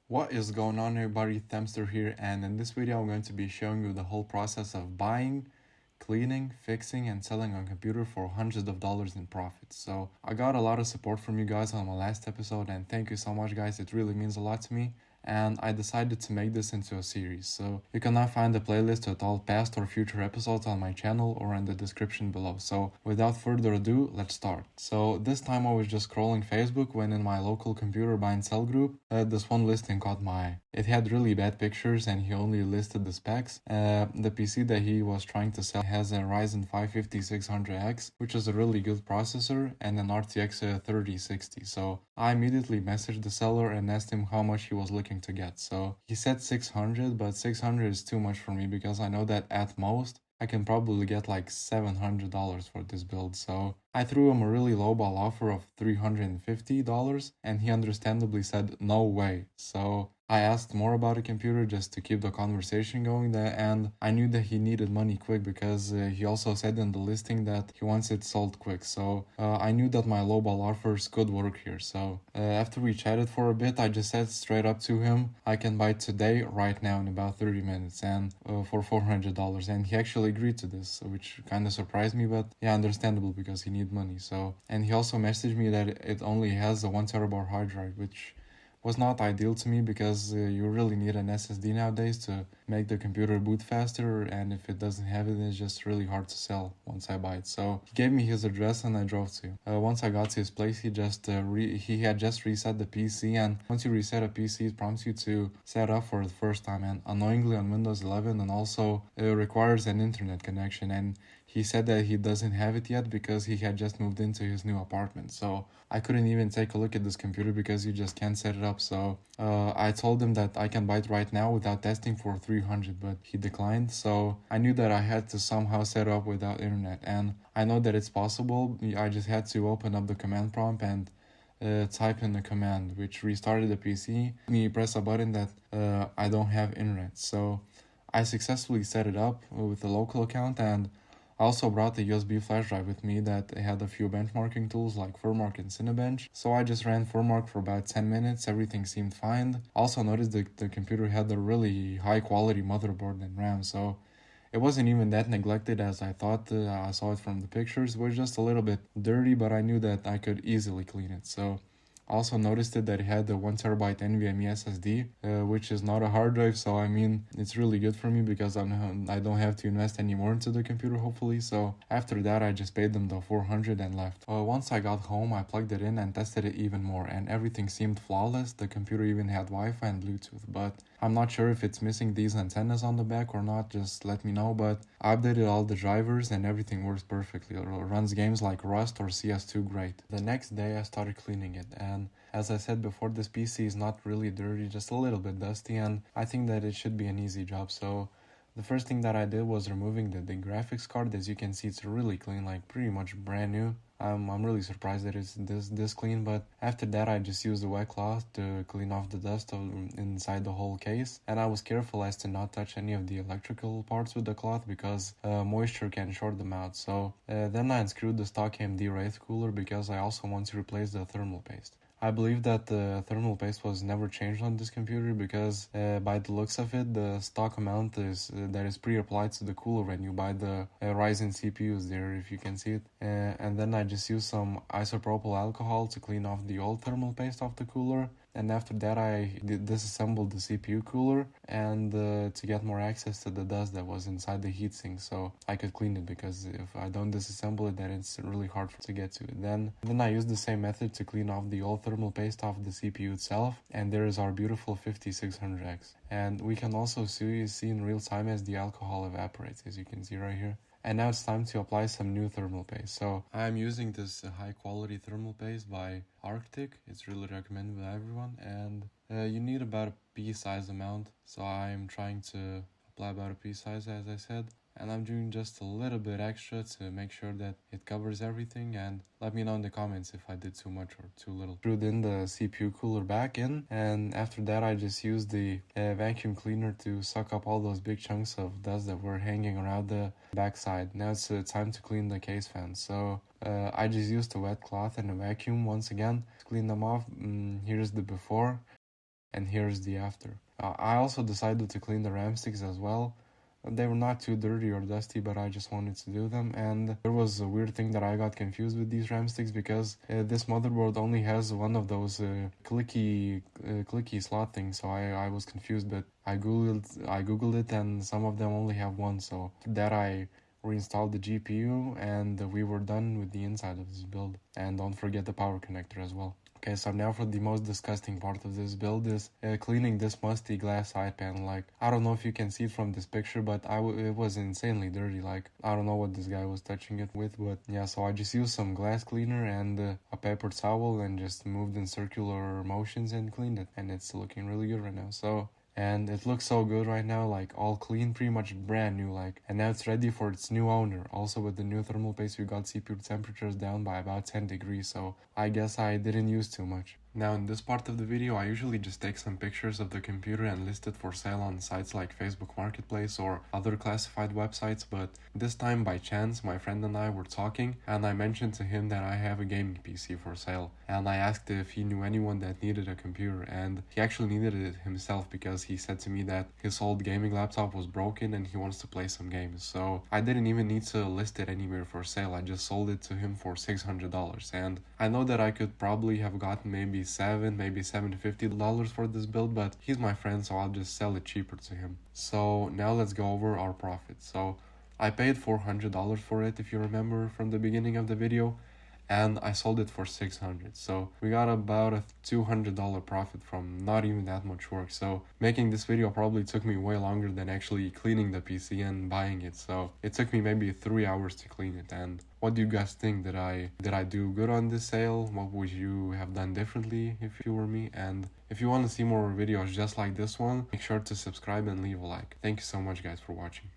What is going on, everybody? Thamster here, and in this video I'm going to be showing you the whole process of buying, cleaning, fixing, and selling a computer for hundreds of dollars in profit. So I got a lot of support from you guys on my last episode, and thank you so much, guys. It really means a lot to me. And I decided to make this into a series. So you can now find the playlist with all past or future episodes on my channel or in the description below. So without further ado, let's start. So this time I was just scrolling Facebook when in my local computer buy and sell group, this one listing caught my eye. It had really bad pictures and he only listed the specs. The PC that he was trying to sell has a Ryzen 5 5600X, which is a really good processor, and an RTX 3060. So I immediately messaged the seller and asked him how much he was looking to get. So he said 600, but 600 is too much for me because I know that at most I can probably get like $700 for this build. So I threw him a really lowball offer of $350 and he understandably said no way. So I asked more about a computer just to keep the conversation going there, and I knew that he needed money quick because he also said in the listing that he wants it sold quick. So I knew that my lowball offers could work here. So after we chatted for a bit, I just said straight up to him, I can buy today, right now, in about 30 minutes and for $400. And he actually agreed to this, which kind of surprised me, but yeah, understandable because he needed money. So, and he also messaged me that it only has a 1 TB hard drive, which was not ideal to me because you really need an SSD nowadays to make the computer boot faster, and if it doesn't have it, it's just really hard to sell once I buy it. So he gave me his address and I drove to. Once I got to his place, he had just reset the PC, and once you reset a PC, it prompts you to set up for the first time, and annoyingly on Windows 11, and also it requires an internet connection, and he said that he doesn't have it yet because he had just moved into his new apartment. So I couldn't even take a look at this computer because you just can't set it up. So I told him that I can buy it right now without testing for 300, but he declined. So I knew that I had to somehow set up without internet, and I know that it's possible. I just had to open up the command prompt and type in the command, which restarted the PC. Me press a button that I don't have internet. So I successfully set it up with a local account, and I also brought the USB flash drive with me that had a few benchmarking tools like Firmark and Cinebench. So I just ran Firmark for about 10 minutes, everything seemed fine. Also noticed that the computer had a really high quality motherboard and RAM, so it wasn't even that neglected as I thought. I saw it from the pictures. It was just a little bit dirty, but I knew that I could easily clean it. So also noticed that it had a 1 TB NVMe SSD, which is not a hard drive, so I mean, it's really good for me because I don't have to invest any more into the computer, hopefully. So after that, I just paid them the 400 and left. Once I got home, I plugged it in and tested it even more, and everything seemed flawless. The computer even had Wi-Fi and Bluetooth, but I'm not sure if it's missing these antennas on the back or not, just let me know. But I updated all the drivers and everything works perfectly. It runs games like Rust or CS2 great. The next day I started cleaning it, and as I said before, this PC is not really dirty, just a little bit dusty, and I think that it should be an easy job. So the first thing that I did was removing the graphics card. As you can see, it's really clean, like pretty much brand new. I'm really surprised that it's this clean, but after that I just used a wet cloth to clean off the dust inside the whole case, and I was careful as to not touch any of the electrical parts with the cloth because moisture can short them out. So then I unscrewed the stock AMD Wraith cooler because I also want to replace the thermal paste. I believe that the thermal paste was never changed on this computer because by the looks of it, the stock amount that is pre-applied to the cooler when you buy the Ryzen CPUs there, if you can see it. And then I just used some isopropyl alcohol to clean off the old thermal paste off the cooler. And after that, I disassembled the CPU cooler and to get more access to the dust that was inside the heatsink, so I could clean it, because if I don't disassemble it, then it's really hard to get to it. Then I used the same method to clean off the old thermal paste off the CPU itself, and there is our beautiful 5600X. And we can also see in real time as the alcohol evaporates, as you can see right here. And now it's time to apply some new thermal paste. So I'm using this high quality thermal paste by Arctic. It's really recommended by everyone, and you need about a pea size amount. So I'm trying to apply about a pea size, as I said, and I'm doing just a little bit extra to make sure that it covers everything. And let me know in the comments if I did too much or too little. Screwed in the CPU cooler back in, and after that I just used the vacuum cleaner to suck up all those big chunks of dust that were hanging around the backside. Now it's time to clean the case fans. So I just used a wet cloth and a vacuum once again to clean them off. Here's the before. And here's the after. I also decided to clean the RAM sticks as well. They were not too dirty or dusty, but I just wanted to do them. And there was a weird thing that I got confused with these RAM sticks, because this motherboard only has one of those clicky slot things. So I was confused, but I googled it, and some of them only have one. So that I reinstalled the GPU, and we were done with the inside of this build. And don't forget the power connector as well. Okay, so now for the most disgusting part of this build is cleaning this musty glass side panel. Like, I don't know if you can see it from this picture, but it was insanely dirty. Like, I don't know what this guy was touching it with, but yeah, so I just used some glass cleaner and a paper towel and just moved in circular motions and cleaned it, and it's looking really good right now. So, and it looks so good right now, like all clean, pretty much brand new, like, and now it's ready for its new owner. Also with the new thermal paste, we got CPU temperatures down by about 10 degrees, so I guess I didn't use too much. Now in this part of the video, I usually just take some pictures of the computer and list it for sale on sites like Facebook Marketplace or other classified websites, but this time by chance my friend and I were talking, and I mentioned to him that I have a gaming PC for sale, and I asked if he knew anyone that needed a computer, and he actually needed it himself because he said to me that his old gaming laptop was broken and he wants to play some games. So I didn't even need to list it anywhere for sale, I just sold it to him for $600, and I know that I could probably have gotten maybe $750 for this build, but he's my friend, so I'll just sell it cheaper to him. So now let's go over our profit. So I paid $400 for it, if you remember from the beginning of the video, and I sold it for $600. So we got about a $200 profit from not even that much work. So making this video probably took me way longer than actually cleaning the PC and buying it. So it took me maybe 3 hours to clean it. And what do you guys think? Did I do good on this sale? What would you have done differently if you were me? And if you want to see more videos just like this one, make sure to subscribe and leave a like. Thank you so much guys for watching.